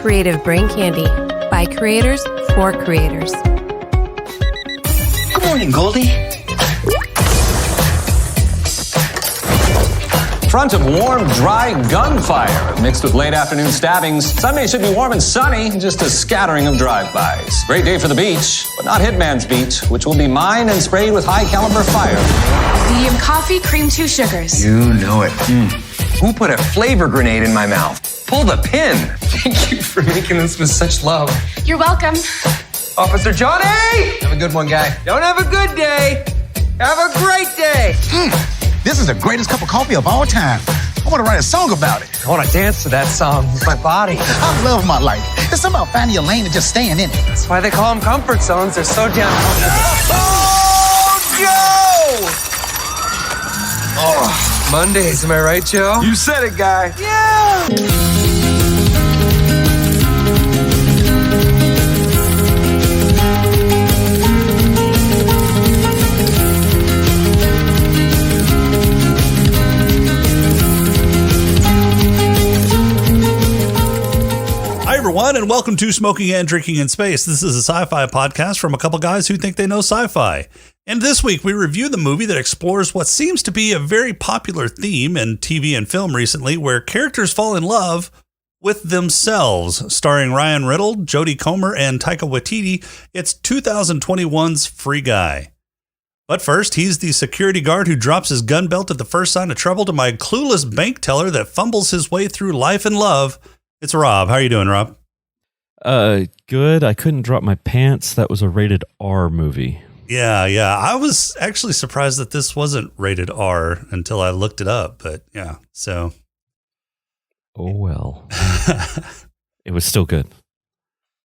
Creative Brain Candy by creators for creators. Good morning, Goldie. Front of warm, dry gunfire mixed with late afternoon stabbings. Sunday should be warm and sunny, just a scattering of drive-bys. Great day for the beach, but not Hitman's Beach, which will be mined and sprayed with high-caliber fire. Medium coffee, cream 2 sugars. You know it. Who put a flavor grenade in my mouth? Pull the pin. Thank you for making this with such love. You're welcome. Officer Johnny! Have a good one, guy. Don't have a good day. Have a great day. This is the greatest cup of coffee of all time. I want to write a song about it. I want to dance to that song with my body. I love my life. It's something about finding your lane and just staying in it. That's why they call them comfort zones. They're so damn comfortable. Oh, Mondays, am I right, Joe? You said it, guy. Yeah! Hi, everyone, and welcome to Smoking and Drinking in Space. This is a sci-fi podcast from a couple guys who think they know sci-fi. And this week, we review the movie that explores what seems to be a very popular theme in TV and film recently, where characters fall in love with themselves. Starring Ryan Riddle, Jodie Comer, and Taika Waititi, it's 2021's Free Guy. But first, he's the security guard who drops his gun belt at the first sign of trouble to my clueless bank teller that fumbles his way through life and love. It's Rob. How are you doing, Rob? Good. I couldn't drop my pants. That was a rated R movie. Yeah. I was actually surprised that this wasn't rated R until I looked it up, but yeah, so. Oh, well. It was still good.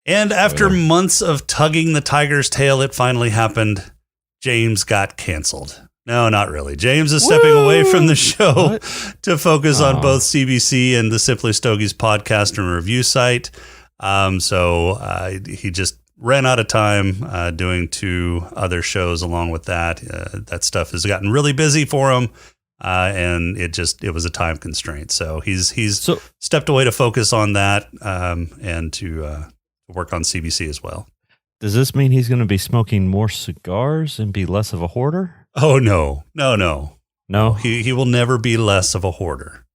And after months of tugging the tiger's tail, it finally happened. James got canceled. No, not really. James is stepping away from the show to focus on both CBC and the Simply Stogies podcast and review site. So he just ran out of time doing 2 other shows along with that. That stuff has gotten really busy for him, and it was a time constraint. So he's stepped away to focus on that and to work on CBC as well. Does this mean he's going to be smoking more cigars and be less of a hoarder? Oh, no. No? He will never be less of a hoarder.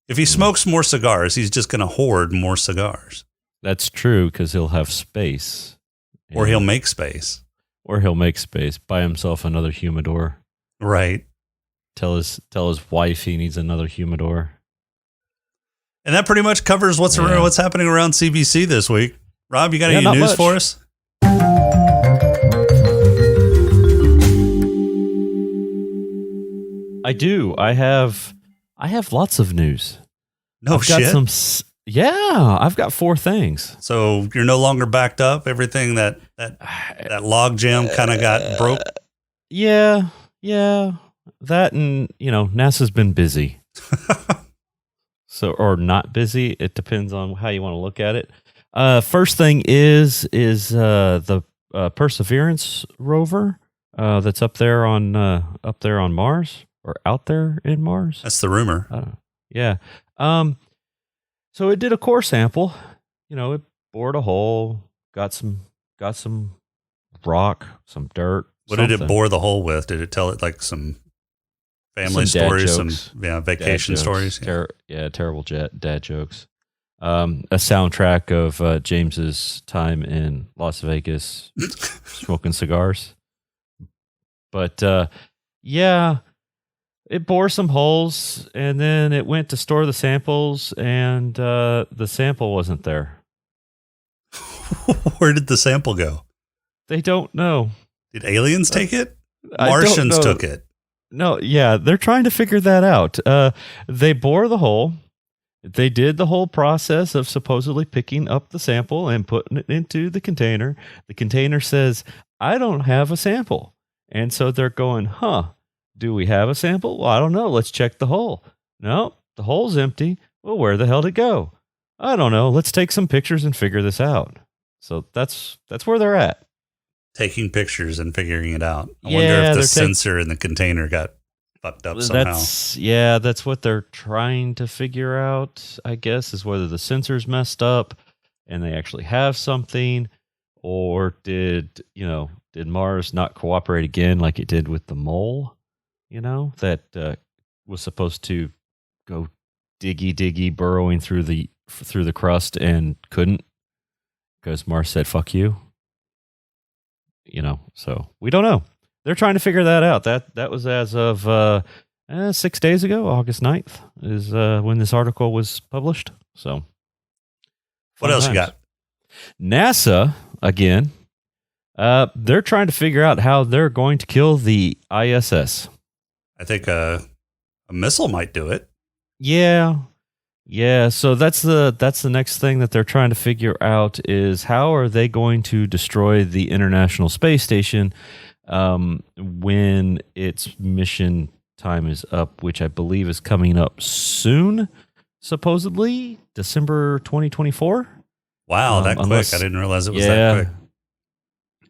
If he smokes more cigars, he's just going to hoard more cigars. That's true, because he'll have space. Or he'll make space. Buy himself another humidor. Right. Tell his wife he needs another humidor. And that pretty much covers what's happening around CBC this week. Rob, you got any news for us? I do. I have lots of news. No shit. I've got 4 things. So you're no longer backed up. Everything that log jam kind of got broke. Yeah. That and NASA's been busy. So or not busy. It depends on how you want to look at it. First thing is the Perseverance rover that's up there on Mars. Or out there in Mars? That's the rumor. Yeah. So it did a core sample. It bored a hole, got some rock, some dirt. What did it bore the hole with? Did it tell it like some family stories, some vacation stories? Terrible dad jokes. A soundtrack of James's time in Las Vegas smoking cigars. But it bore some holes, and then it went to store the samples, and the sample wasn't there. Where did the sample go? They don't know. Did aliens take it? Martians took it. No, yeah, they're trying to figure that out. They bore the hole. They did the whole process of supposedly picking up the sample and putting it into the container. The container says, I don't have a sample. And so they're going, do we have a sample? Well, I don't know. Let's check the hole. No, the hole's empty. Well, where the hell did it go? I don't know. Let's take some pictures and figure this out. So that's where they're at. Taking pictures and figuring it out. I wonder if the sensor in the container got fucked up somehow. That's what they're trying to figure out, I guess, is whether the sensors messed up and they actually have something, or did Mars not cooperate again like it did with the mole, that was supposed to go diggy burrowing through the crust and couldn't because Mars said fuck you. So we don't know. They're trying to figure that out. That was as of 6 days ago, August 9th is when this article was published. So what else you got? NASA again. They're trying to figure out how they're going to kill the ISS. I think a missile might do it. Yeah. So that's the next thing that they're trying to figure out is how are they going to destroy the International Space Station when its mission time is up, which I believe is coming up soon, supposedly December 2024. Wow, that quick! I didn't realize it was that quick.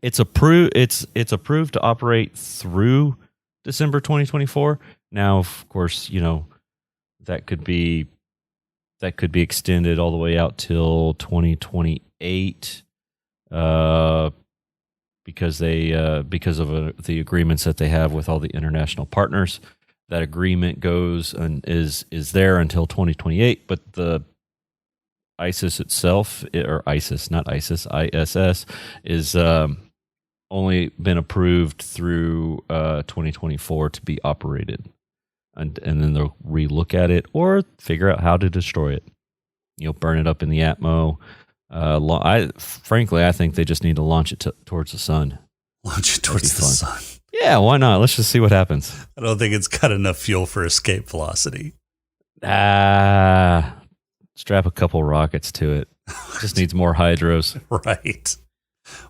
It's approved. It's approved to operate through December 2024. Now, of course, that could be extended all the way out till 2028, because of the agreements that they have with all the international partners. That agreement goes and is there until 2028, but the ISIS itself, or ISIS, not ISIS, ISS, is only been approved through 2024 to be operated. And then they'll relook at it or figure out how to destroy it. Burn it up in the atmo. I think they just need to launch it towards the sun. Launch it towards the sun. Yeah, why not? Let's just see what happens. I don't think it's got enough fuel for escape velocity. Strap a couple rockets to it. Just needs more hydros. Right.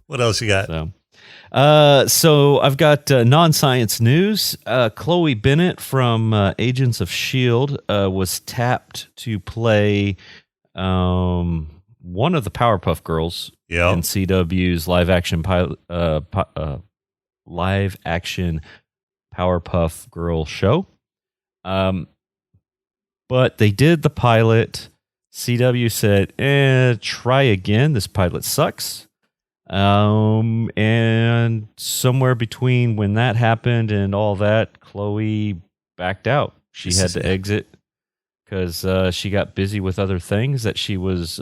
What else you got? So I've got non-science news. Chloe Bennett from Agents of S.H.I.E.L.D. Was tapped to play one of the Powerpuff Girls in CW's live action Powerpuff Girl show. But they did the pilot. CW said, try again. This pilot sucks. And somewhere between when that happened and all that, Chloe backed out. She had to exit because she got busy with other things that she was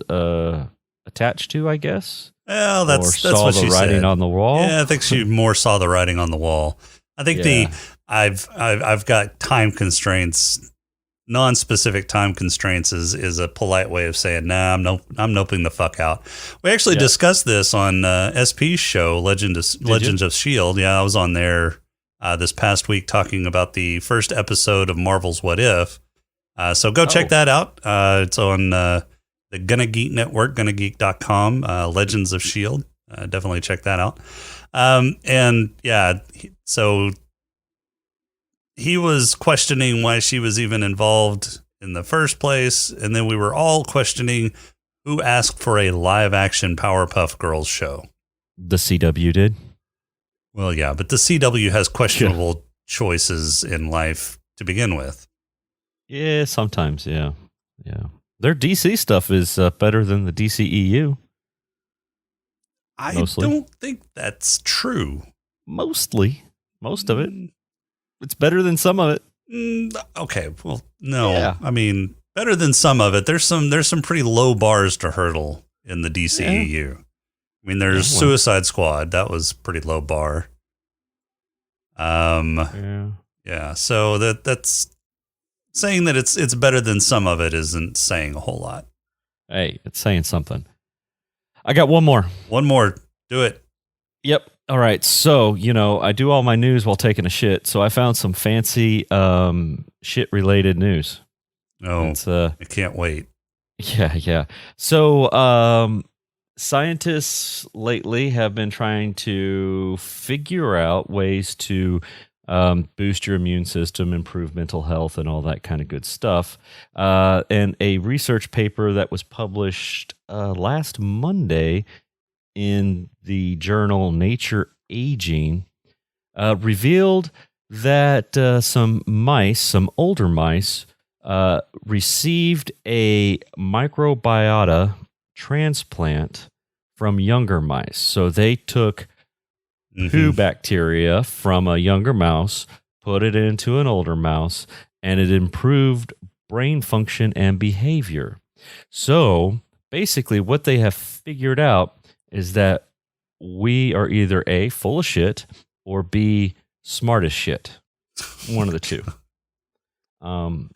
attached to, I guess. Well, that's saw what the she writing said. On the wall. Yeah, I think she more saw the writing on the wall. I think I've got time constraints. Non-specific time constraints is a polite way of saying, nah, I'm noping the fuck out. We actually discussed this on SP's show, Legends of S.H.I.E.L.D. Yeah, I was on there this past week talking about the first episode of Marvel's What If. So go check that out. It's on the Gonna Geek Network, GonnaGeek.com, Legends of S.H.I.E.L.D. Definitely check that out. So he was questioning why she was even involved in the first place. And then we were all questioning who asked for a live action Powerpuff Girls show. The CW did. Well, yeah, but the CW has questionable choices in life to begin with. Yeah, sometimes. Yeah. Their DC stuff is better than the DCEU. Mostly. Don't think that's true. Most of it. It's better than some of it. Okay, well, no. Yeah. I mean, better than some of it. There's some pretty low bars to hurdle in the DCEU. Yeah. I mean, there's Suicide Squad. That was pretty low bar. Yeah. So that's saying that it's better than some of it isn't saying a whole lot. Hey, it's saying something. I got one more. Do it. Yep. All right. So, I do all my news while taking a shit. So I found some fancy shit related news. Oh, I can't wait. Yeah. So scientists lately have been trying to figure out ways to boost your immune system, improve mental health, and all that kind of good stuff. And a research paper that was published last Monday in the journal Nature Aging revealed that some older mice, received a microbiota transplant from younger mice. So they took poo bacteria from a younger mouse, put it into an older mouse, and it improved brain function and behavior. So basically what they have figured out is that we are either A, full of shit, or B, smart as shit. One of the two.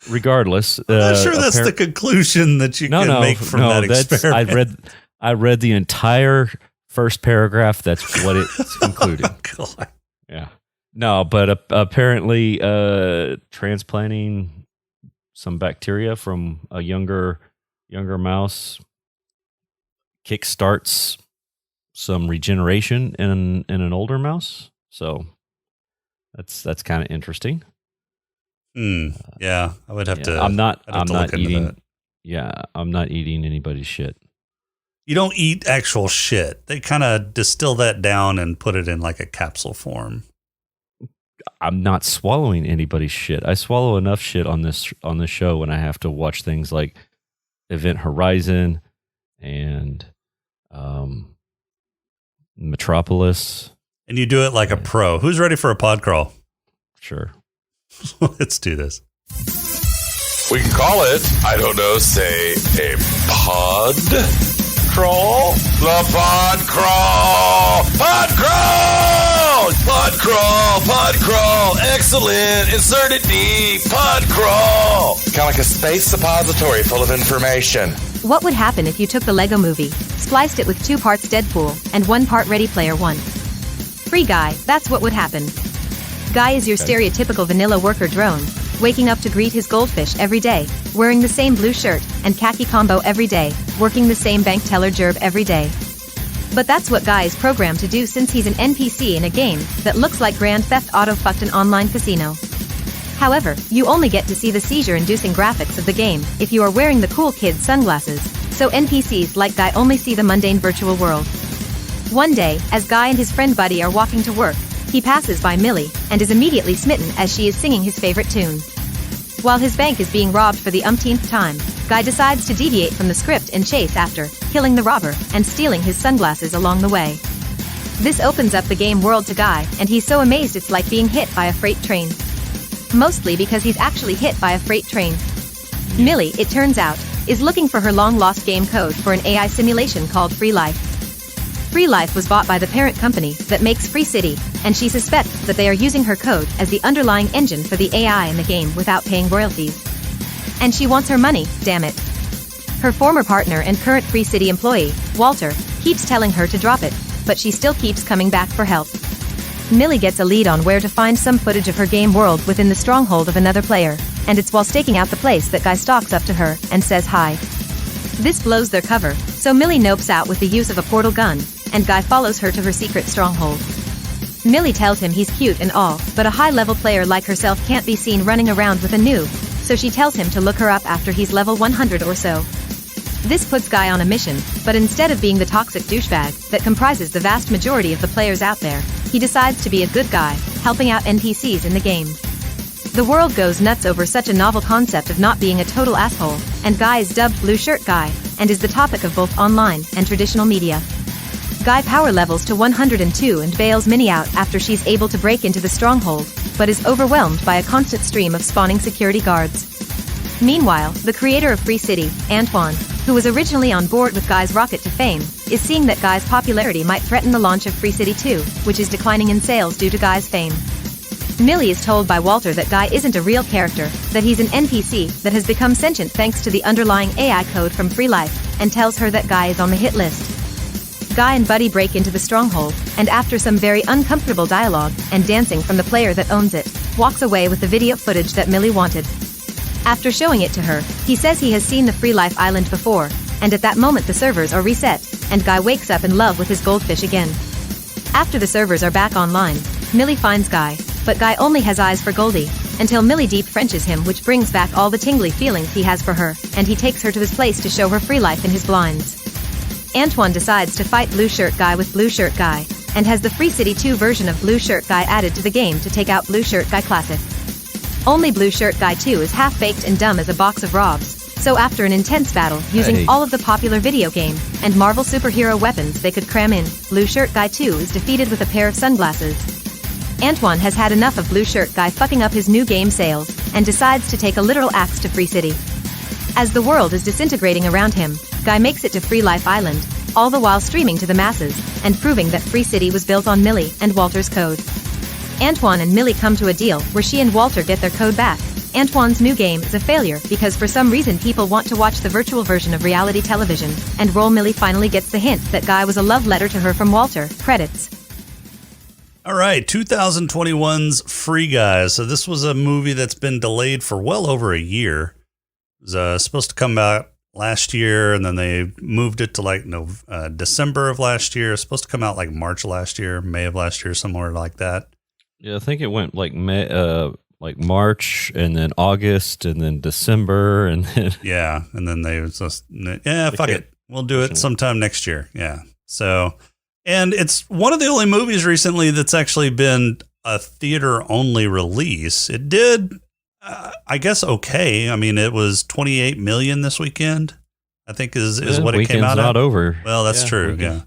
Regardless, I'm not sure that's the conclusion that you can make from that experiment. I read the entire first paragraph. That's what it's concluding. God. Yeah. No, but apparently transplanting some bacteria from a younger mouse kickstarts some regeneration in an older mouse. So that's kind of interesting. Yeah, I would have to. I'm not eating. That. Yeah, I'm not eating anybody's shit. You don't eat actual shit. They kind of distill that down and put it in like a capsule form. I'm not swallowing anybody's shit. I swallow enough shit on this show when I have to watch things like Event Horizon and Metropolis. And you do it like a pro. Who's ready for a pod crawl? Sure. Let's do this. We can call it, I don't know, say a pod crawl? The pod crawl! Pod crawl! Pod crawl! Pod crawl! Excellent! Insert it deep! Pod crawl! Kind of like a space suppository full of information. What would happen if you took the Lego movie, spliced it with 2 parts Deadpool, and 1 part Ready Player One? Free Guy, that's what would happen. Guy is your stereotypical vanilla worker drone, waking up to greet his goldfish every day, wearing the same blue shirt and khaki combo every day, working the same bank teller job every day. But that's what Guy is programmed to do since he's an NPC in a game that looks like Grand Theft Auto fucked an online casino. However, you only get to see the seizure-inducing graphics of the game if you are wearing the cool kid sunglasses, so NPCs like Guy only see the mundane virtual world. One day, as Guy and his friend Buddy are walking to work, he passes by Millie, and is immediately smitten as she is singing his favorite tune. While his bank is being robbed for the umpteenth time, Guy decides to deviate from the script and chase after, killing the robber, and stealing his sunglasses along the way. This opens up the game world to Guy, and he's so amazed it's like being hit by a freight train. Mostly because he's actually hit by a freight train. Millie, it turns out, is looking for her long-lost game code for an AI simulation called Free Life. Free Life was bought by the parent company that makes Free City, and she suspects that they are using her code as the underlying engine for the AI in the game without paying royalties. And she wants her money, damn it. Her former partner and current Free City employee, Walter, keeps telling her to drop it, but she still keeps coming back for help. Millie gets a lead on where to find some footage of her game world within the stronghold of another player, and it's while staking out the place that Guy stalks up to her and says hi. This blows their cover, so Millie nopes out with the use of a portal gun, and Guy follows her to her secret stronghold. Millie tells him he's cute and all, but a high-level player like herself can't be seen running around with a noob, so she tells him to look her up after he's level 100 or so. This puts Guy on a mission, but instead of being the toxic douchebag that comprises the vast majority of the players out there, he decides to be a good guy, helping out NPCs in the game. The world goes nuts over such a novel concept of not being a total asshole, and Guy is dubbed Blue Shirt Guy, and is the topic of both online and traditional media. Guy power levels to 102 and bails Minnie out after she's able to break into the stronghold, but is overwhelmed by a constant stream of spawning security guards. Meanwhile, the creator of Free City, Antoine, who was originally on board with Guy's rocket to fame, is seeing that Guy's popularity might threaten the launch of Free City 2, which is declining in sales due to Guy's fame. Millie is told by Walter that Guy isn't a real character, that he's an NPC that has become sentient thanks to the underlying AI code from Free Life, and tells her that Guy is on the hit list. Guy and Buddy break into the stronghold, and after some very uncomfortable dialogue and dancing from the player that owns it, walks away with the video footage that Millie wanted. After showing it to her, he says he has seen the Free Life Island before, and at that moment the servers are reset, and Guy wakes up in love with his goldfish again. After the servers are back online, Millie finds Guy, but Guy only has eyes for Goldie, until Millie deep Frenches him, which brings back all the tingly feelings he has for her, and he takes her to his place to show her Free Life in his blinds. Antoine decides to fight Blue Shirt Guy with Blue Shirt Guy, and has the Free City 2 version of Blue Shirt Guy added to the game to take out Blue Shirt Guy Classic. Only Blue Shirt Guy 2 is half-baked and dumb as a box of Robs, so after an intense battle using all of the popular video game and Marvel superhero weapons they could cram in, Blue Shirt Guy 2 is defeated with a pair of sunglasses. Antoine has had enough of Blue Shirt Guy fucking up his new game sales, and decides to take a literal axe to Free City. As the world is disintegrating around him, Guy makes it to Free Life Island, all the while streaming to the masses, and proving that Free City was built on Millie and Walter's code. Antoine and Millie come to a deal where she and Walter get their code back. Antoine's new game is a failure because for some reason people want to watch the virtual version of reality television, and Millie finally gets the hint that Guy was a love letter to her from Walter. Credits. All right, 2021's Free Guy. So this was a movie that's been delayed for well over a year. It was supposed to come out last year, and then they moved it to like December of last year. It was supposed to come out like March last year, May of last year, somewhere like that. Yeah, I think it went like March, and then August, and then December, and then and then they was just fuck it, we'll do it sometime next year. Yeah, so. And it's one of the only movies recently that's actually been a theater-only release. It did, I guess, okay. I mean, it was 28 million this weekend, I think is what it came out at. Not over. Well, that's true, weekend.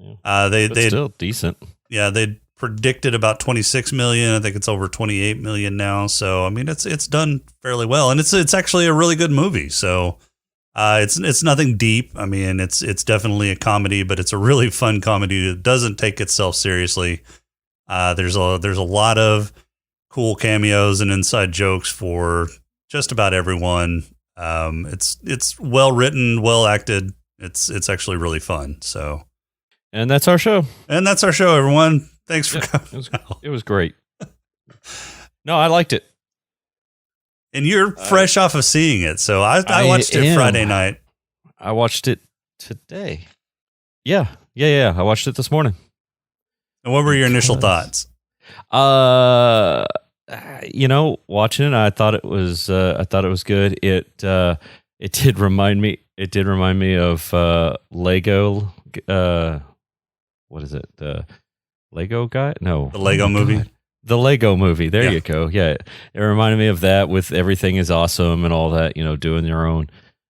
Yeah. They still decent. Yeah, they predicted about 26 million. I think it's over 28 million now. So, I mean, it's done fairly well. And it's actually a really good movie, so... it's nothing deep. I mean, it's definitely a comedy, but it's a really fun comedy that doesn't take itself seriously. There's a lot of cool cameos and inside jokes for just about everyone. It's well written, well acted. It's actually really fun. So, and that's our show. Everyone. Thanks for coming. It was great. No, I liked it. And you're fresh off of seeing it, so I watched it Friday night. I watched it today. Yeah. I watched it this morning. And what were your initial thoughts? Watching it, I thought it was good. It did remind me of Lego. What is it? The Lego guy? No, the Lego movie. God. The Lego movie. There you go. Yeah. It reminded me of that with everything is awesome and all that, doing your own,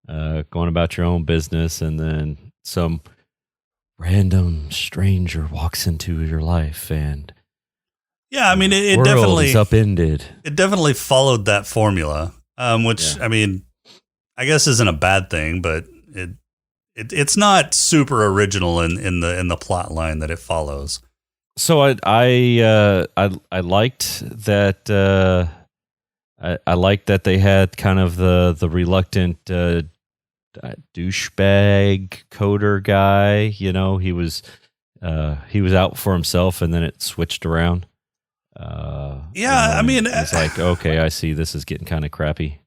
going about your own business. And then some random stranger walks into your life and I mean, it world definitely is upended. It definitely followed that formula, which I mean, I guess isn't a bad thing, but it's not super original in the plot line that it follows. So I liked that. I liked that they had kind of the reluctant douchebag coder guy. He was out for himself, and then it switched around. I mean, it's like, okay, I see this is getting kind of crappy.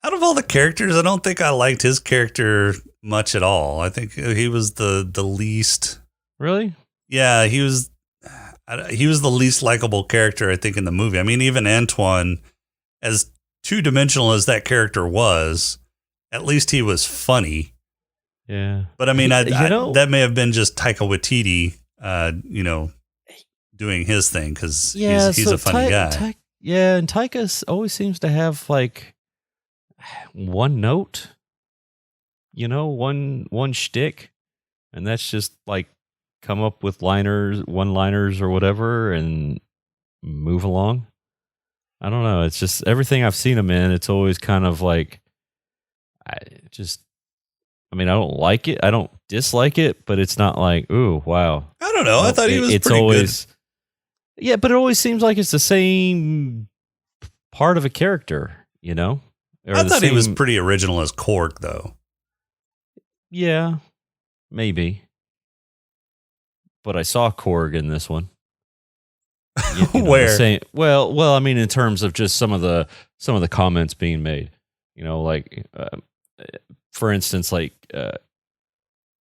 Out of all the characters, I don't think I liked his character much at all. I think he was the least. Really? Yeah, he was the least likable character, I think, in the movie. I mean, even Antoine, as two-dimensional as that character was, at least he was funny. Yeah. But I mean, that may have been just Taika Waititi, doing his thing, because he's a funny guy. And Taika always seems to have like one note, one shtick, and that's just like come up with one-liners or whatever and move along. I don't know. It's just everything I've seen him in, it's always kind of like, I don't like it. I don't dislike it, but it's not like, ooh, wow. I don't know. I thought he was pretty always, good. Yeah, but it always seems like it's the same part of a character, I thought he was pretty original as Korg, though. Yeah, maybe. But I saw Korg in this one. Where? Well, I mean, in terms of just some of the comments being made, for instance,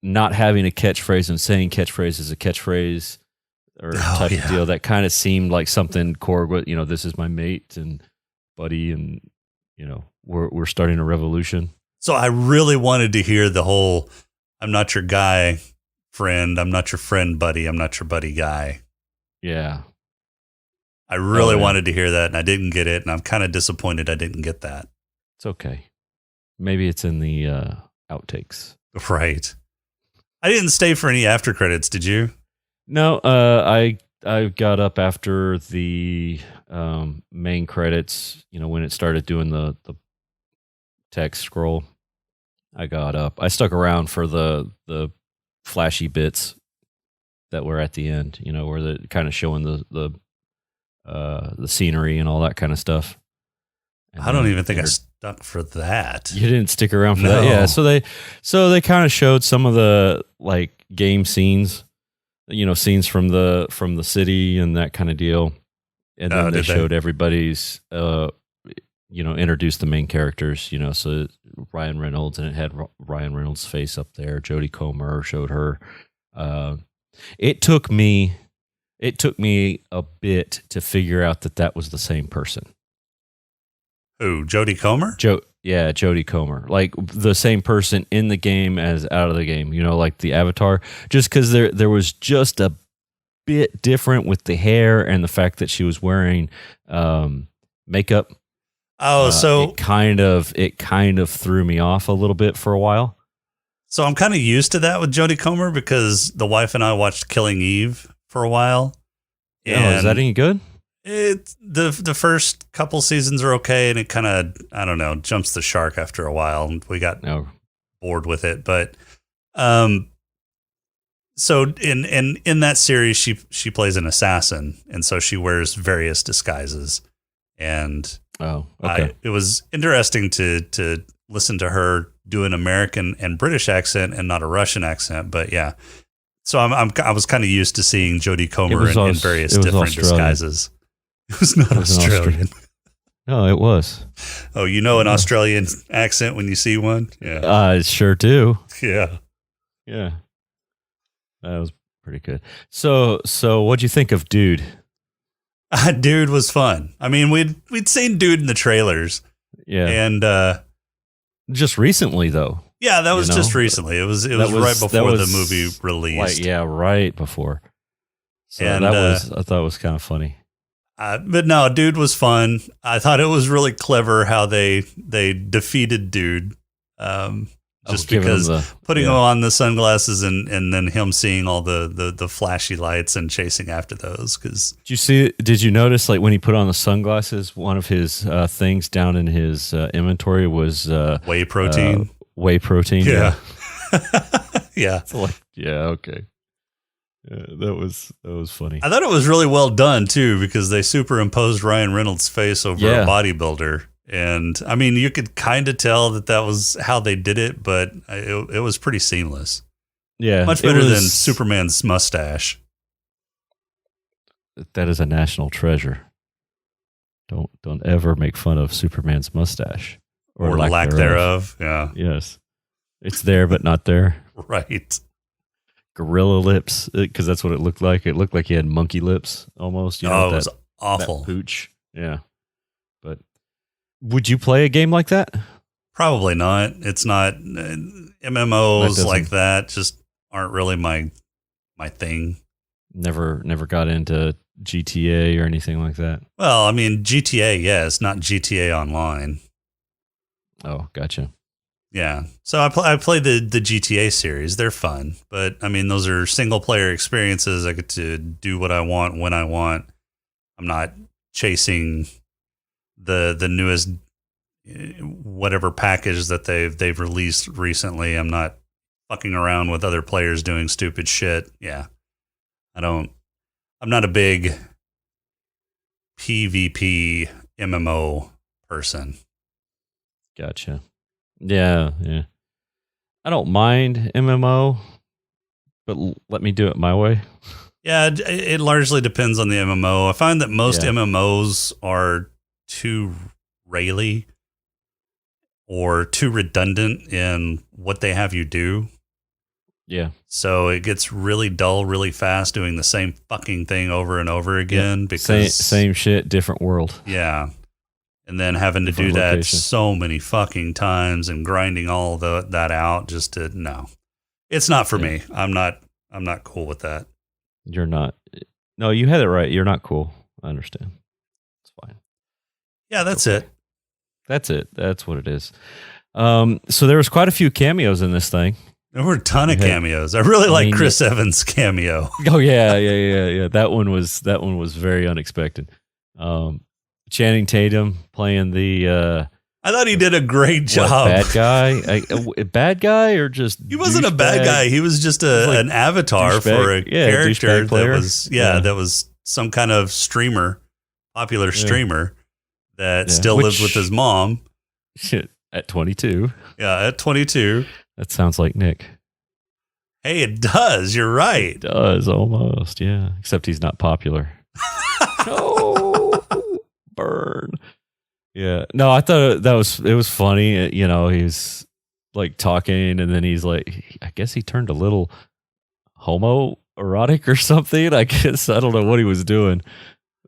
not having a catchphrase and saying catchphrase is a catchphrase or type of deal. That kind of seemed like something Korg would, this is my mate and buddy, and we're starting a revolution. So I really wanted to hear the whole "I'm not your guy" friend. I'm not your friend, buddy. I'm not your buddy guy. Yeah. I really yeah. wanted to hear that, and I didn't get it, and I'm kind of disappointed I didn't get that. It's okay. Maybe it's in the outtakes. Right. I didn't stay for any after credits, did you? No, I got up after the main credits, when it started doing the text scroll. I got up. I stuck around for the flashy bits that were at the end, where they're kind of showing the scenery and all that kind of stuff. And I don't even think I stuck for that. You didn't stick around for No. that, yeah. So they kind of showed some of the like game scenes, scenes from the city and that kind of deal, and then they showed everybody's, introduced the main characters, so Ryan Reynolds, and it had Ryan Reynolds' face up there. Jodie Comer showed her. It took me a bit to figure out that was the same person. Who, Jodie Comer? Jodie Comer, like the same person in the game as out of the game. Like the Avatar. Just because there was just a bit different with the hair and the fact that she was wearing makeup. Oh, so it kind of threw me off a little bit for a while. So I'm kind of used to that with Jodie Comer because the wife and I watched Killing Eve for a while. And is that any good? It the first couple seasons are okay, and it kind of, I don't know, jumps the shark after a while. We got bored with it, but so in that series she plays an assassin, and so she wears various disguises, and it was interesting to listen to her do an American and British accent and not a Russian accent, but yeah. So I was kind of used to seeing Jodie Comer in various different disguises. It was not Australian. No, it was. Oh, an Australian accent when you see one? Yeah. I sure do. Yeah. Yeah. That was pretty good. So what'd you think of Dude? Dude was fun. I mean, we'd seen Dude in the trailers. Yeah. And just recently though. Yeah, that was just recently. It was right before the movie released. Right before. So and I thought it was kind of funny. But no, Dude was fun. I thought it was really clever how they defeated Dude. Just because putting him on the sunglasses and then him seeing all the flashy lights and chasing after those. Did you notice, like, when he put on the sunglasses, one of his things down in his inventory was whey protein. Whey protein. Yeah. Yeah. So okay. Yeah, that was funny. I thought it was really well done too, because they superimposed Ryan Reynolds' face over a bodybuilder. And I mean, you could kind of tell that was how they did it, but it was pretty seamless. Yeah. Much better than Superman's mustache. That is a national treasure. Don't ever make fun of Superman's mustache. Or lack thereof. Yeah. Yes. It's there, but not there. Right. Gorilla lips, because that's what it looked like. It looked like he had monkey lips almost. It was awful. That pooch. Yeah. But would you play a game like that? Probably not. It's not. MMOs like that just aren't really my thing. Never got into GTA or anything like that? Well, I mean, GTA, yes, not GTA Online. Oh, gotcha. Yeah. So I play the GTA series. They're fun. But, I mean, those are single-player experiences. I get to do what I want when I want. I'm not chasing the newest whatever package that they've released recently. I'm not fucking around with other players doing stupid shit. Yeah. I'm not a big PvP MMO person. Gotcha. Yeah. I don't mind MMO, but let me do it my way. Yeah, it largely depends on the MMO. I find that most MMOs are too raily or too redundant in what they have you do. Yeah. So it gets really dull really fast doing the same fucking thing over and over again because same shit, different world. Yeah. And then having to do that so many fucking times and grinding all that out just to no. It's not for me. I'm not I'm not cool with that. You're not. No, you had it right. You're not cool. I understand. It's fine. Yeah, that's it. That's it. That's what it is. So there was quite a few cameos in this thing. There were a ton of cameos. I really like Chris Evans' cameo. Oh yeah. That one was very unexpected. Channing Tatum playing the. I thought he did a great job. Bad guy? Bad guy or just? He wasn't a bad guy. He was just an avatar for a character that was some kind of streamer, popular streamer that still lives with his mom. Shit, at 22. Yeah, at 22. That sounds like Nick. Hey, it does. You're right. It does almost, yeah. Except he's not popular. No, burn. Yeah. No, I thought it was funny. You know, he's like talking and then he's like, I guess he turned a little homoerotic or something. I guess I don't know what he was doing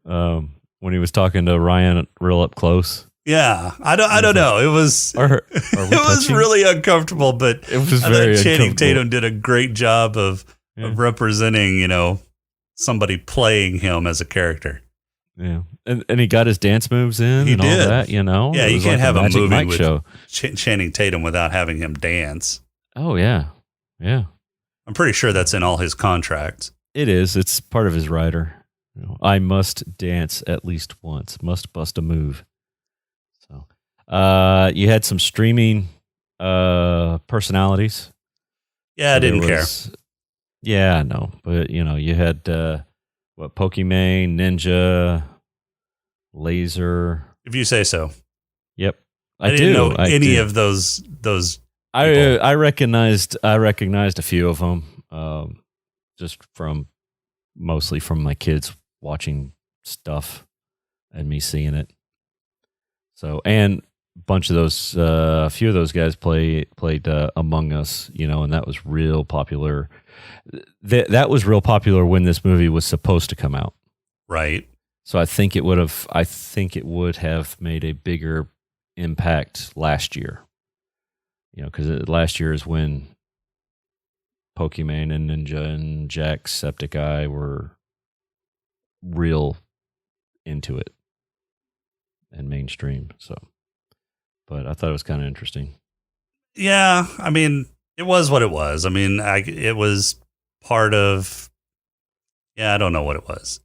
when he was talking to Ryan real up close. Yeah, I don't know. It was it was really uncomfortable, but it was very Channing Tatum did a great job of representing, you know, somebody playing him as a character. Yeah, and he got his dance moves in all that, you know. Yeah, you can't have a movie Mike with show. Channing Tatum without having him dance. Oh yeah. I'm pretty sure that's in all his contracts. It is. It's part of his rider. You know, I must dance at least once. Must bust a move. So, you had some streaming personalities. Yeah, I didn't care. Yeah, I know, but you know, you had Pokimane, Ninja, Laser. If you say so. Yep, I didn't know any of those. I recognized a few of them, just mostly from my kids watching stuff and me seeing it. So, and a few of those guys played Among Us, you know, and that was real popular. That was real popular when this movie was supposed to come out. Right. So I think it would have made a bigger impact last year. You know, because last year is when Pokimane and Ninja and Jacksepticeye were real into it and mainstream. So, but I thought it was kind of interesting. Yeah, I mean, it was what it was. I mean, it was part of. Yeah, I don't know what it was.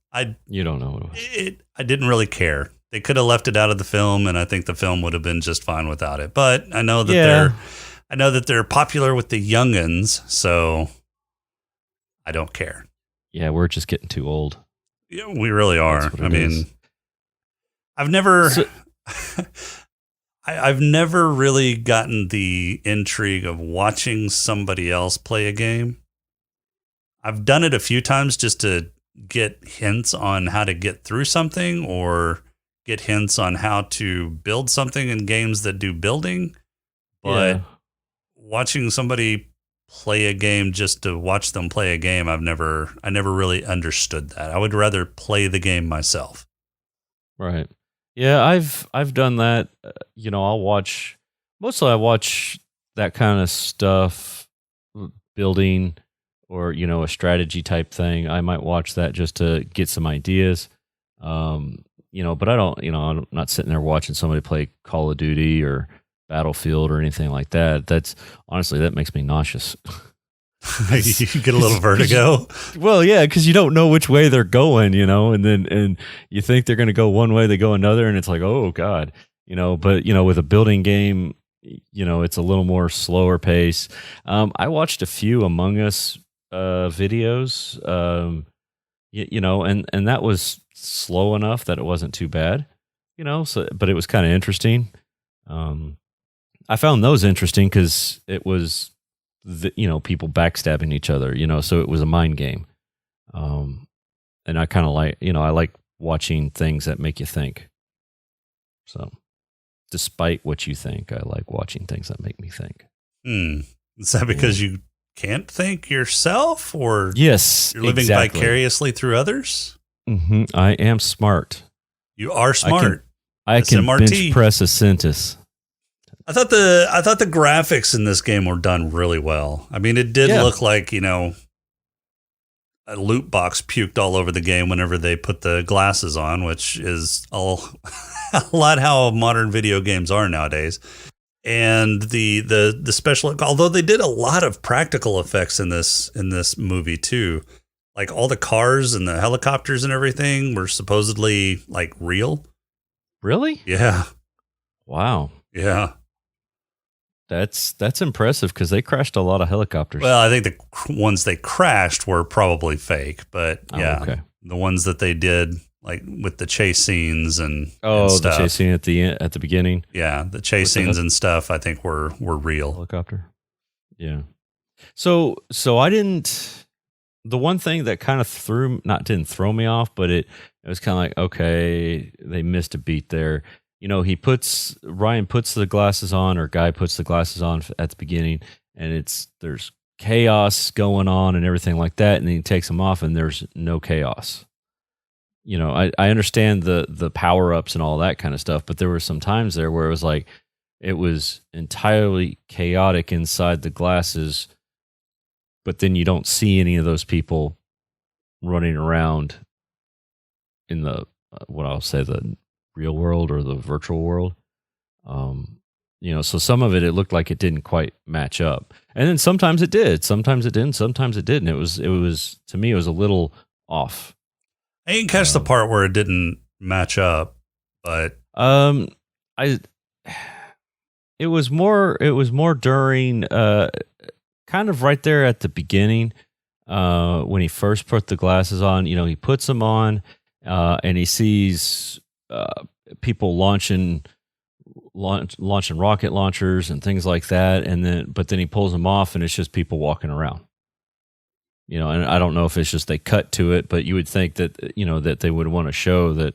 You don't know what it was. I didn't really care. They could have left it out of the film, and I think the film would have been just fine without it. But I know that they're popular with the youngins, so I don't care. Yeah, we're just getting too old. Yeah, we really are. I mean, I've never really gotten the intrigue of watching somebody else play a game. I've done it a few times just to get hints on how to get through something or get hints on how to build something in games that do building. But watching somebody play a game just to watch them play a game, I never really understood that. I would rather play the game myself. Right. Yeah, I've done that. You know, I watch that kind of stuff, building or, you know, a strategy type thing. I might watch that just to get some ideas. You know, but I'm not sitting there watching somebody play Call of Duty or Battlefield or anything like that. That makes me nauseous. You get a little vertigo. Well, yeah, because you don't know which way they're going, you know, and you think they're going to go one way, they go another, and it's like, oh God, you know. But you know, with a building game, you know, it's a little more slower pace. I watched a few Among Us videos, you know, and that was slow enough that it wasn't too bad, you know. So, but it was kind of interesting. I found those interesting because it was, people backstabbing each other, you know, so it was a mind game. And I kind of like, you know, I like watching things that make you think. So despite what you think, I like watching things that make me think. Is that because you can't think yourself, or yes, you're living vicariously through others? Mm-hmm. I am smart. You are smart. I can bench press a sentence. I thought the graphics in this game were done really well. I mean, it did look like, you know, a loot box puked all over the game whenever they put the glasses on, which is a lot how modern video games are nowadays. And the special, although they did a lot of practical effects in this movie too, like all the cars and the helicopters and everything were supposedly like real. Really? Yeah. Wow. Yeah. That's impressive because they crashed a lot of helicopters. Well, I think the ones they crashed were probably fake, but yeah, okay. The ones that they did, like with the chase scenes and the stuff. chase scene at the beginning. Yeah, the chase scenes and stuff, I think were real. Helicopter. Yeah. So I didn't. The one thing that kind of didn't throw me off, but it was kind of like, okay, they missed a beat there. Ryan puts the glasses on, or Guy puts the glasses on at the beginning, and there's chaos going on and everything like that, and then he takes them off and there's no chaos. I understand the power-ups and all that kind of stuff, but there were some times there where it was like it was entirely chaotic inside the glasses, but then you don't see any of those people running around in the what I'll say the real world or the virtual world. So some of it looked like it didn't quite match up, and then sometimes it did, sometimes it didn't, sometimes it didn't. It was to me, it was a little off. I didn't catch the part where it didn't match up, but it was more during kind of right there at the beginning when he first put the glasses on. He puts them on and he sees people launching rocket launchers and things like that, but then he pulls them off and it's just people walking around. And I don't know if it's just they cut to it, but you would think that that they would want to show that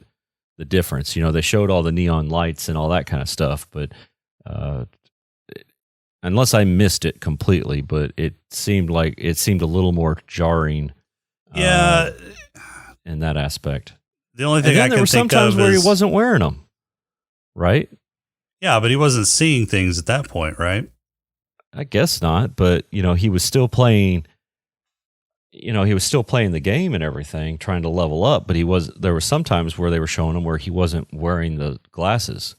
the difference. They showed all the neon lights and all that kind of stuff, but unless I missed it completely, but it seemed a little more jarring. Yeah, in that aspect. The only thing I can think of is there were some times where he wasn't wearing them, right? Yeah, but he wasn't seeing things at that point, right? I guess not, but he was still playing. He was still playing the game and everything, trying to level up. But there were some times where they were showing him where he wasn't wearing the glasses.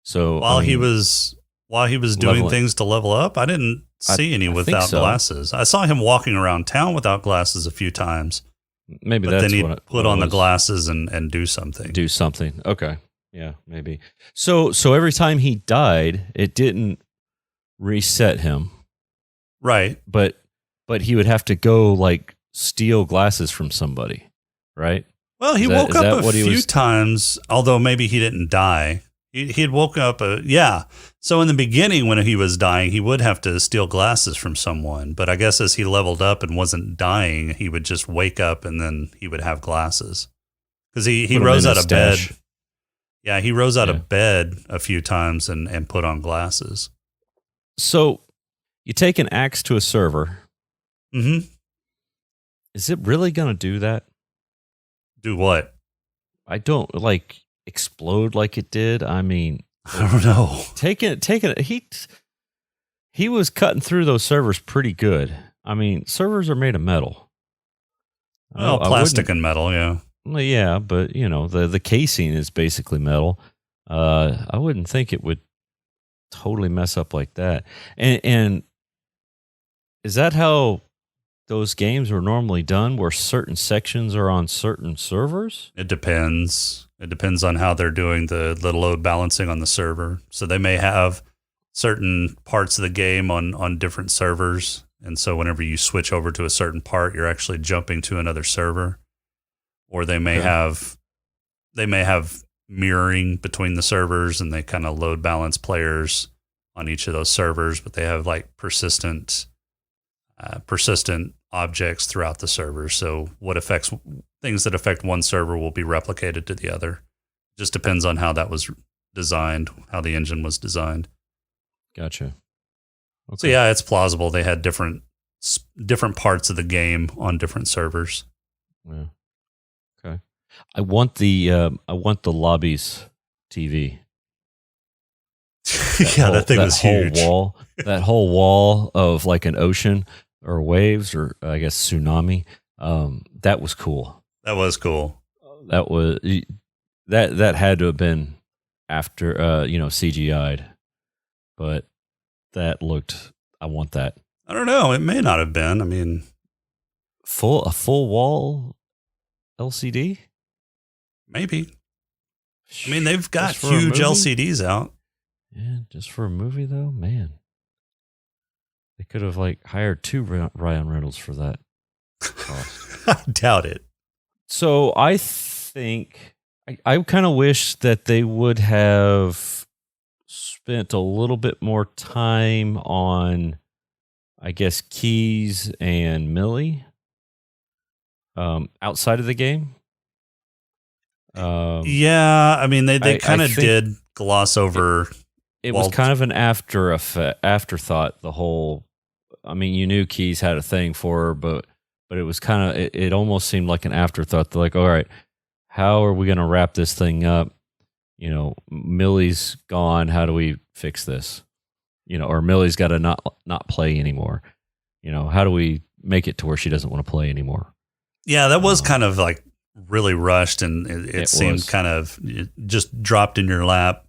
So while he was doing things to level up, I didn't see any without glasses. I saw him walking around town without glasses a few times. Maybe but that's then what he'd put on the glasses and do something. Do something. Okay. Yeah, maybe. So every time he died, it didn't reset him. Right. But he would have to go like steal glasses from somebody, right? Well, he woke up a few times, although maybe he didn't die. He'd woke up, So in the beginning, when he was dying, he would have to steal glasses from someone. But I guess as he leveled up and wasn't dying, he would just wake up and then he would have glasses. Because he rose out of bed. Yeah, he rose out of bed a few times and put on glasses. So you take an axe to a server. Mm-hmm. Is it really going to do that? Do what? I don't explode like it did. I mean, I don't know. He was cutting through those servers pretty good. I mean, servers are made of metal. Well, plastic and metal, yeah. Well, yeah, but the casing is basically metal. I wouldn't think it would totally mess up like that. And is that how those games were normally done, where certain sections are on certain servers? It depends. It depends on how they're doing the load balancing on the server. So they may have certain parts of the game on different servers. And so whenever you switch over to a certain part, you're actually jumping to another server. Or they may have mirroring between the servers, and they kind of load balance players on each of those servers, but they have like persistent objects throughout the server. So things that affect one server will be replicated to the other. Just depends on how that was designed, how the engine was designed. Gotcha. Okay. So yeah, it's plausible they had different parts of the game on different servers. Yeah. Okay. I want the lobbies TV. That thing was huge. That whole wall of like an ocean or waves, or I guess tsunami. That was cool. That was cool. That was that had to have been after CGI'd, but that looked. I want that. I don't know. It may not have been. I mean, a full wall LCD. Maybe. I mean, they've got Just for a huge movie? LCDs out. Yeah, just for a movie though, man. They could have hired 2 Ryan Reynolds for that cost. I doubt it. So I think I kind of wish that they would have spent a little bit more time on, I guess, Keys and Millie outside of the game. Yeah, I mean, they kind of think did gloss over. It was kind of an afterthought. The whole, I mean, you knew Keys had a thing for her, but it was kind of, it almost seemed like an afterthought. They're like, all right, how are we going to wrap this thing up? Millie's gone. How do we fix this? Or Millie's got to not play anymore. How do we make it to where she doesn't want to play anymore? Yeah, that was kind of really rushed, and it seemed was. kind of just dropped in your lap.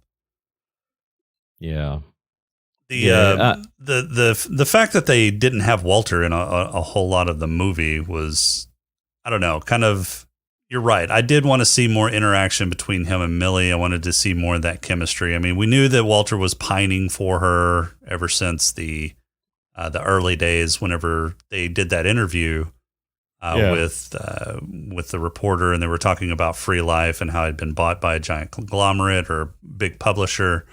Yeah. The fact that they didn't have Walter in a whole lot of the movie was, I don't know, kind of. You're right. I did want to see more interaction between him and Millie. I wanted to see more of that chemistry. I mean, we knew that Walter was pining for her ever since the early days. Whenever they did that interview with the reporter, and they were talking about Free Life and how it had been bought by a giant conglomerate or big publisher.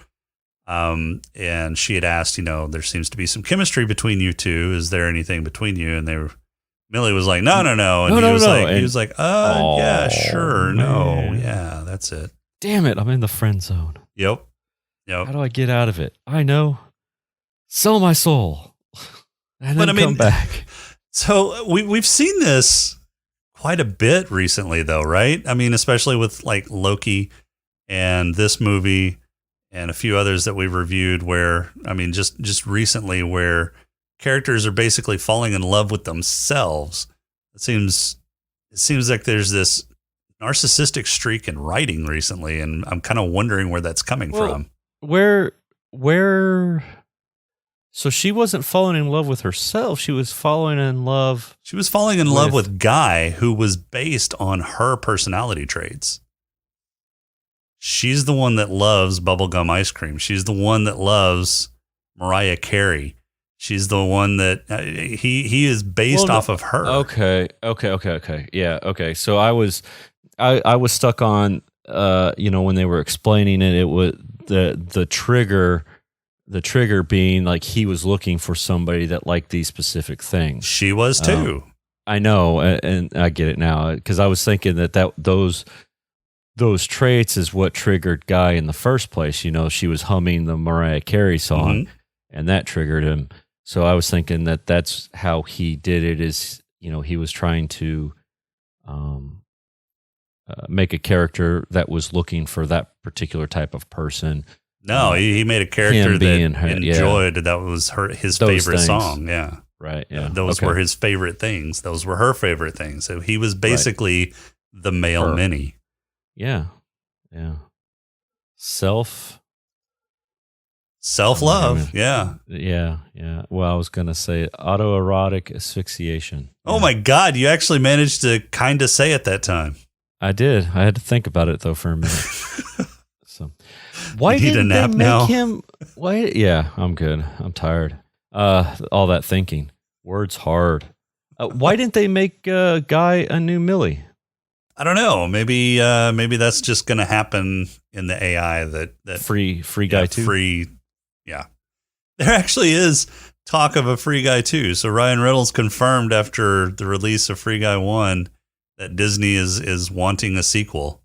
And she had asked, there seems to be some chemistry between you two. Is there anything between you? And Millie was like, no. And he was like, yeah, sure. Man. No. Yeah, that's it. Damn it. I'm in the friend zone. Yep. How do I get out of it? I know. Sell my soul. And then come back. So we've seen this quite a bit recently though, right? I mean, especially with Loki and this movie and a few others that we've reviewed where, I mean, just recently where characters are basically falling in love with themselves. It seems like there's this narcissistic streak in writing recently, and I'm kind of wondering where that's coming from. So she wasn't falling in love with herself. She was falling in love. She was falling in love with Guy, who was based on her personality traits. She's the one that loves bubblegum ice cream. She's the one that loves Mariah Carey. She's the one that he is based off of her. Okay. Yeah. Okay. So I was stuck on, when they were explaining it, it was the trigger being he was looking for somebody that liked these specific things. She was too. I know. And I get it now. 'Cause I was thinking that those traits is what triggered Guy in the first place. She was humming the Mariah Carey song and that triggered him. So I was thinking that that's how he did it is, he was trying to make a character that was looking for that particular type of person. No, he made a character that enjoyed, that was his those favorite things. Song. Yeah. Right. Yeah. Those were his favorite things. Those were her favorite things. So he was basically the male Minnie. Yeah. Yeah. Self-love, yeah. Yeah. Well, I was going to say autoerotic asphyxiation. Oh my God, you actually managed to kind of say it that time. I did. I had to think about it though for a minute. So, why you need didn't a nap they now? make him? Why? Yeah, I'm good. I'm tired. All that thinking. Words hard. Why didn't they make Guy a new Millie? I don't know. Maybe that's just going to happen in the AI. That free Guy too. Free. Yeah, there actually is talk of a Free Guy 2. So Ryan Reynolds confirmed after the release of Free Guy 1 that Disney is wanting a sequel.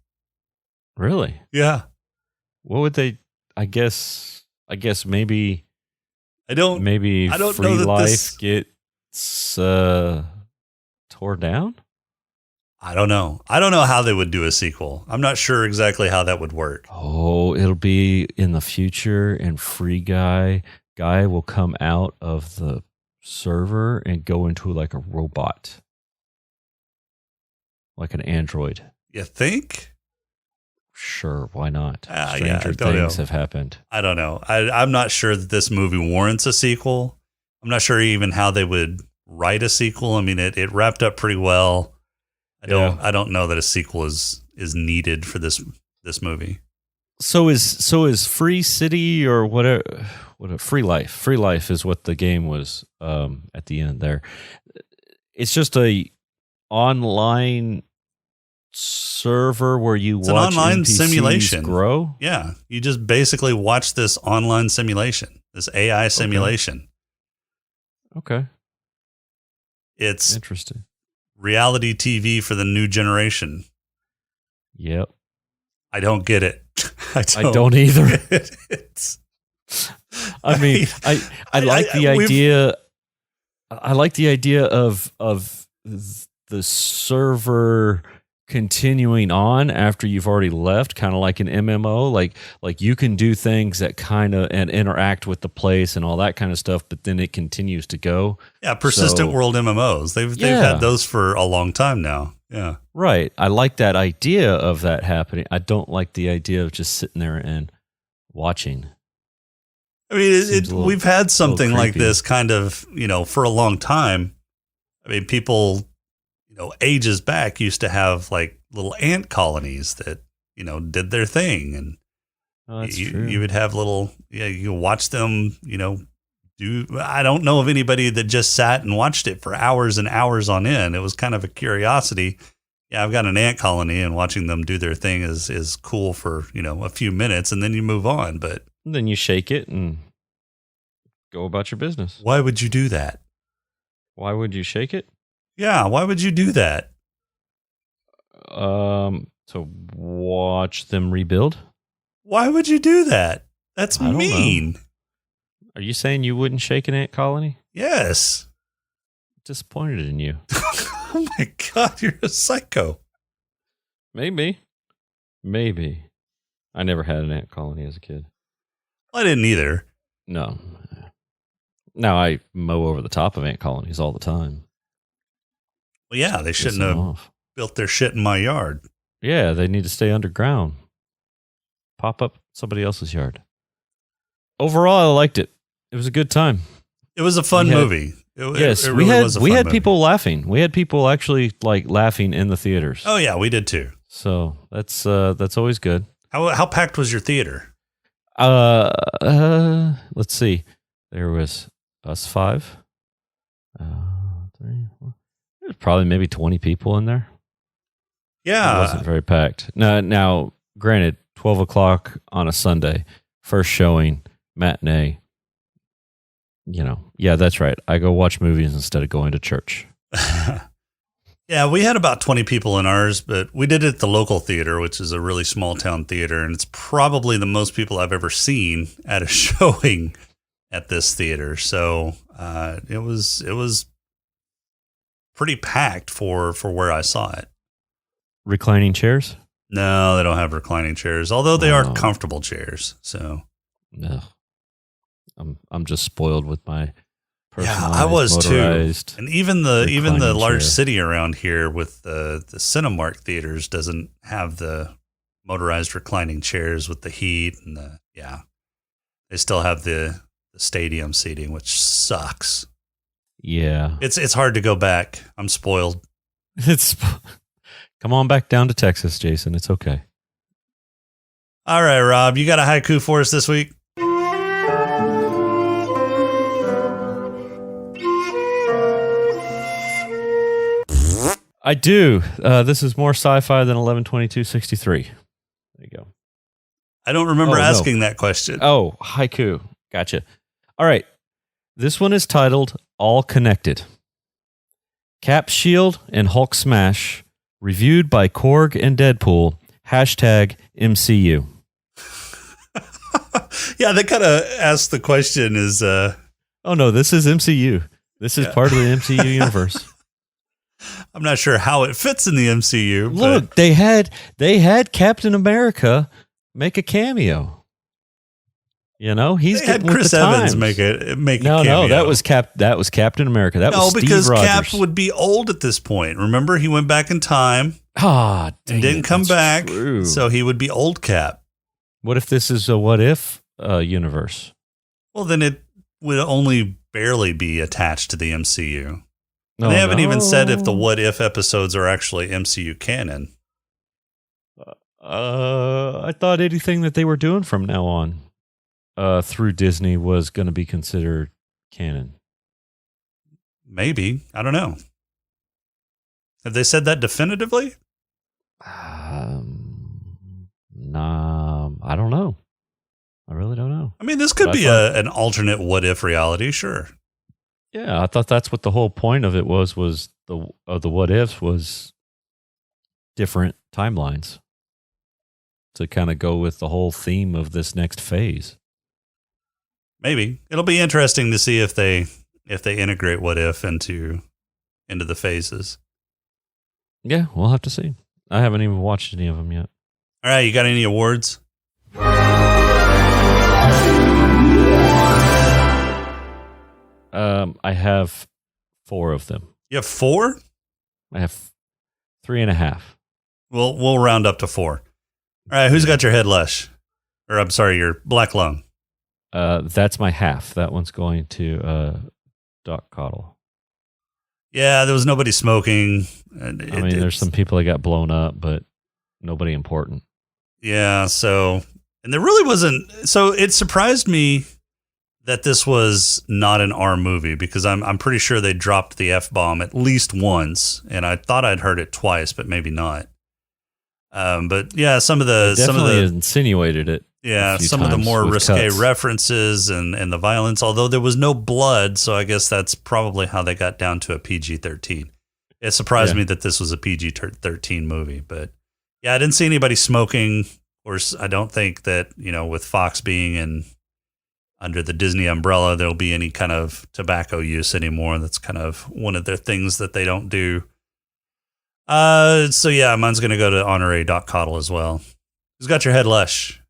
Really? Yeah. What would they? I guess maybe. I don't Free know that Life gets tore down. I don't know. I don't know how they would do a sequel. I'm not sure exactly how that would work. Oh, it'll be in the future, and Free Guy will come out of the server and go into a robot. like an android. You think? Sure, why not? Yeah, Stranger I don't things know. have happened. I don't know. I'm not sure that this movie warrants a sequel. I'm not sure even how they would write a sequel. I mean, it wrapped up pretty well. I don't know that a sequel is needed for this movie. So is Free City or whatever, Free Life? Free Life is what the game was at the end there. It's just a online server where you It's watch an online NPCs simulation grow. Yeah, you just basically watch this online simulation, this AI simulation. Okay. It's Interesting. reality TV for the new generation. Yep. I don't get it. I don't either. It's, I mean, I like the idea. I like the idea of the server continuing on after you've already left, kind of like an MMO. Like you can do things that kind of and interact with the place and all that kind of stuff, but then it continues to go. Yeah, persistent world MMOs. They've had those for a long time now. Yeah. Right. I like that idea of that happening. I don't like the idea of just sitting there and watching. I mean, we've had something like this kind of, for a long time. I mean, people, ages back used to have like little ant colonies that, did their thing. And you would have you watch them, do. I don't know of anybody that just sat and watched it for hours and hours on end. It was kind of a curiosity. Yeah, I've got an ant colony, and watching them do their thing is cool for, a few minutes, and then you move on. But then you shake it and go about your business. Why would you do that? Why would you shake it? Yeah, why would you do that? To watch them rebuild. Why would you do that? That's I don't mean. know. Are you saying you wouldn't shake an ant colony? Yes. Disappointed in you. Oh my God, you're a psycho. Maybe. I never had an ant colony as a kid. I didn't either. No. Now I mow over the top of ant colonies all the time. Well, yeah, they shouldn't have built their shit in my yard. Yeah, they need to stay underground. Pop up somebody else's yard. Overall, I liked it. It was a good time. It was a fun movie. It really was a fun we had movie. people laughing. We had people actually like laughing in the theaters. Oh yeah, we did too. So that's always good. How packed was your theater? Let's see. There was us 5. 3, 4. There's probably maybe 20 people in there. Yeah, It wasn't very packed. Now, granted, 12 o'clock on a Sunday, first showing, matinee. Yeah, that's right. I go watch movies instead of going to church. Yeah, we had about 20 people in ours, but we did it at the local theater, which is a really small town theater, and it's probably the most people I've ever seen at a showing at this theater. So it was pretty packed for where I saw it. Reclining chairs? No, they don't have reclining chairs, although they are comfortable chairs. So No. I'm just spoiled with my personalized, I was motorized too. And even the large chair. city around here with the Cinemark theaters doesn't have the motorized reclining chairs with the heat and they still have the stadium seating, which sucks. Yeah. It's hard to go back. I'm spoiled. Come on back down to Texas, Jason. It's okay. All right, Rob, you got a haiku for us this week? I do. This is more sci-fi than 11/22/63. There you go. I don't remember asking that question. Oh, haiku. Gotcha. All right. This one is titled All Connected. Cap Shield and Hulk Smash, reviewed by Korg and Deadpool, #MCU. Yeah, they kind of asked the question is... Oh, no, this is MCU. This is part of the MCU universe. I'm not sure how it fits in the MCU. Look, they had Captain America make a cameo. He's they getting had Chris with the Evans times. make a cameo. No, that was Captain America. That was Steve because Rogers. Cap would be old at this point. Remember, he went back in time Ah, and didn't come back. True. So he would be Old Cap. What if this is a what if universe? Well, then it would only barely be attached to the MCU. They haven't even said if the what if episodes are actually MCU canon. I thought anything that they were doing from now on through Disney was going to be considered canon. Maybe. I don't know. Have they said that definitively? Nah, I don't know. I really don't know. I mean, this could be an alternate what if reality, sure. Yeah, I thought that's what the whole point of it was the what ifs was different timelines to kind of go with the whole theme of this next phase. Maybe. It'll be interesting to see if they integrate what if into the phases. Yeah, we'll have to see. I haven't even watched any of them yet. All right, you got any awards? I have 4 of them. You have 4? I have 3.5. We'll round up to 4. All right, who's got your head lush? Or I'm sorry, your black lung. That's my half. That one's going to Doc Cottle. Yeah, there was nobody smoking. There's some people that got blown up, but nobody important. Yeah, so, and there really wasn't, so it surprised me that this was not an R movie because I'm pretty sure they dropped the F-bomb at least once, and I thought I'd heard it twice, but maybe not. But yeah, some of the insinuated it. Yeah, some of the more risque references and the violence, although there was no blood, so I guess that's probably how they got down to a PG-13. It surprised me that this was a PG-13 movie, but yeah, I didn't see anybody smoking. Of course, I don't think that, with Fox being under the Disney umbrella, there'll be any kind of tobacco use anymore. That's kind of one of their things that they don't do. So yeah, mine's going to go to Honorary Doc Cottle as well. Who's got your head lush?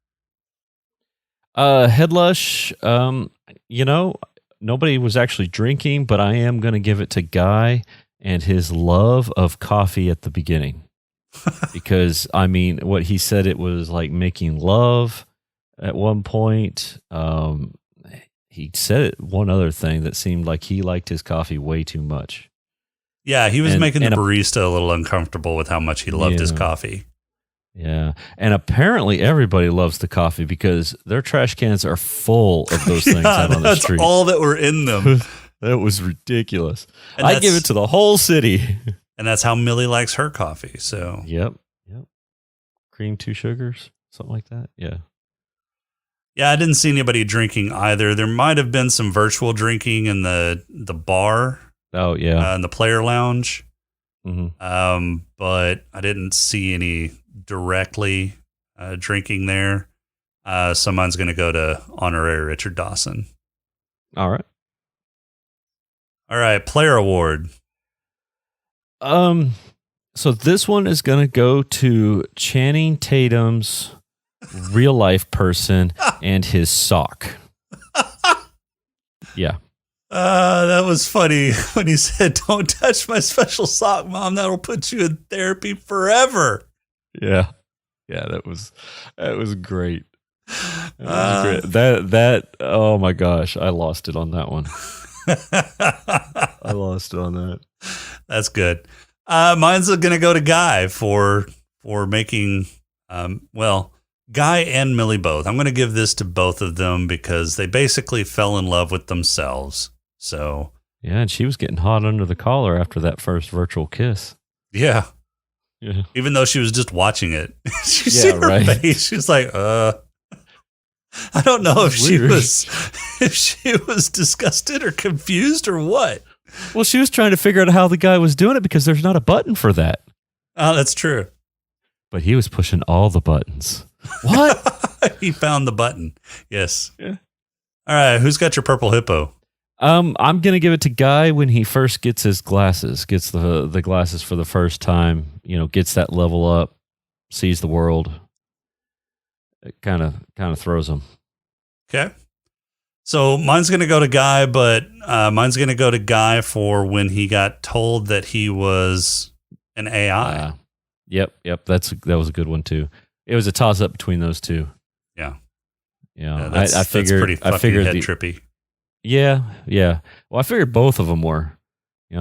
Head lush, nobody was actually drinking, but I am going to give it to Guy and his love of coffee at the beginning. Because, what he said, it was like making love at one point. He said one other thing that seemed like he liked his coffee way too much. Yeah, he was making the barista a little uncomfortable with how much he loved his coffee. Yeah, and apparently everybody loves the coffee because their trash cans are full of those things out on the street. That's all that were in them. That was ridiculous. I give it to the whole city. And that's how Millie likes her coffee. So Yep. Cream 2 sugars, something like that. Yeah. Yeah, I didn't see anybody drinking either. There might have been some virtual drinking in the bar. Oh, yeah. In the player lounge. Mm-hmm. But I didn't see any directly drinking there. So mine's going to go to Honorary Richard Dawson. All right. Player award. So this one is going to go to Channing Tatum's real life person and his sock. Yeah. That was funny when he said, "Don't touch my special sock, Mom. That'll put you in therapy forever." Yeah. Yeah, that was great. That oh my gosh, I lost it on that one. I lost it on that. That's good. Mine's going to go to Guy for making, Guy and Millie both. I'm going to give this to both of them because they basically fell in love with themselves. So yeah, and she was getting hot under the collar after that first virtual kiss. Yeah. Even though she was just watching it, she see her face. She was like, I don't know if she was disgusted or confused or what. Well, she was trying to figure out how the guy was doing it because there's not a button for that. Oh, that's true. But he was pushing all the buttons. What? He found the button. Yes. Yeah. All right. Who's got your purple hippo? I'm going to give it to Guy when he first gets his glasses, gets the glasses for the first time, gets that level up, sees the world. It kind of throws him. Okay. So mine's going to go to Guy, but mine's going to go to Guy for when he got told that he was an AI. Yep. That was a good one too. It was a toss up between those two. Yeah. Yeah. That's, I figured. that's pretty fucking I figured head trippy. Yeah. Well, I figured both of them were.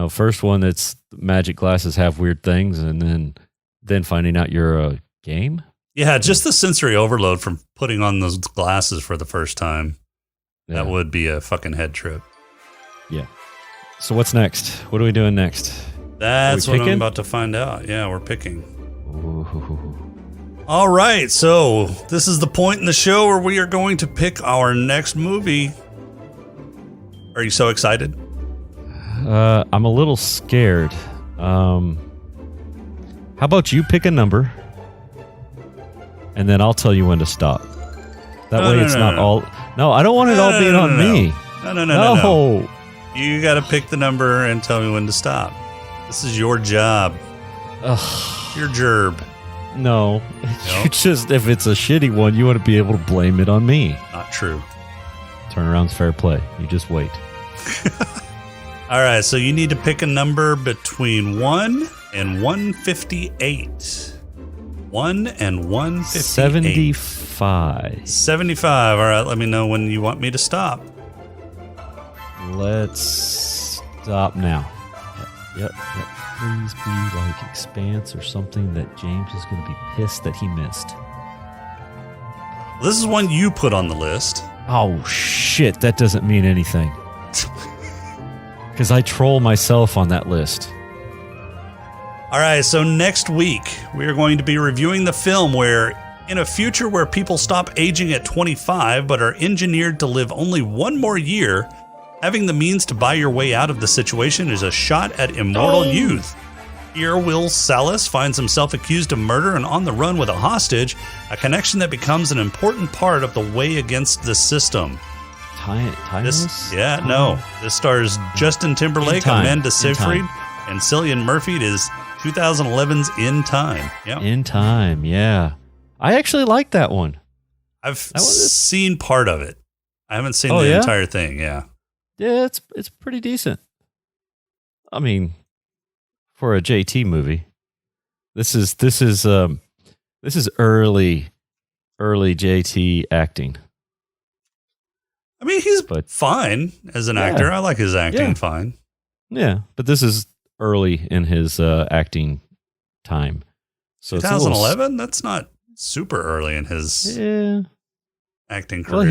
First one that's magic glasses have weird things, and then finding out you're a game. Yeah, just the sensory overload from putting on those glasses for the first time. Yeah. That would be a fucking head trip. Yeah. So what's next? What are we doing next? That's what I'm about to find out. Yeah, we're picking. All right, so this is the point in the show where we are going to pick our next movie. Are you so excited? I'm a little scared. How about you pick a number, and then I'll tell you when to stop. That way it's not all... No, I don't want it all being on me. No. You got to pick the number and tell me when to stop. This is your job. Ugh. Your gerb. No. You just, if it's a shitty one, you want to be able to blame it on me. Not true. Turnaround's fair play. You just wait. All right, so you need to pick a number between 1 and 158. 1 and 158. 75. 75. All right, let me know when you want me to stop. Let's stop now. Yep. Please be like Expanse or something that James is going to be pissed that he missed. This is one you put on the list. Oh, shit. That doesn't mean anything. Because I troll myself on that list. All right, so next week, we are going to be reviewing the film where, in a future where people stop aging at 25 but are engineered to live only one more year, having the means to buy your way out of the situation is a shot at immortal youth. Here, Will Salas finds himself accused of murder and on the run with a hostage, a connection that becomes an important part of the way against the system. Timeless? This stars Justin Timberlake, Amanda Seyfried, and Cillian Murphy. It is 2011's In Time. Yeah. In Time, yeah. I actually like that one. I've seen part of it. I haven't seen the entire thing, yeah. Yeah, it's pretty decent. I mean, for a JT movie, this is early JT acting. I mean, he's fine as an actor. I like his acting fine. Yeah, but this is early in his acting time. So 2011? That's not super early in his acting career. Well,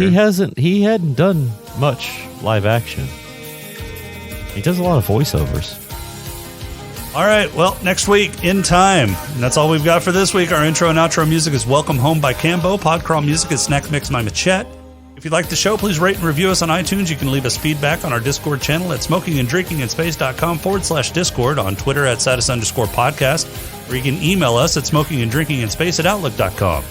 he hadn't done much live action. He does a lot of voiceovers. All right, well, next week, In Time. And that's all we've got for this week. Our intro and outro music is Welcome Home by Cambo. Podcrawl music is Snack Mix by Machette. If you like the show, please rate and review us on iTunes. You can leave us feedback on our Discord channel at smokinganddrinkinginspace.com/Discord, on Twitter at @status_podcast, or you can email us at smokinganddrinkinginspace@outlook.com.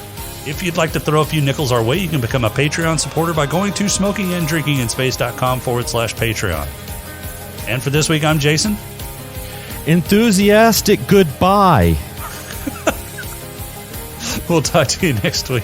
If you'd like to throw a few nickels our way, you can become a Patreon supporter by going to smokinganddrinkinginspace.com/Patreon. And for this week, I'm Jason. Enthusiastic goodbye. We'll talk to you next week.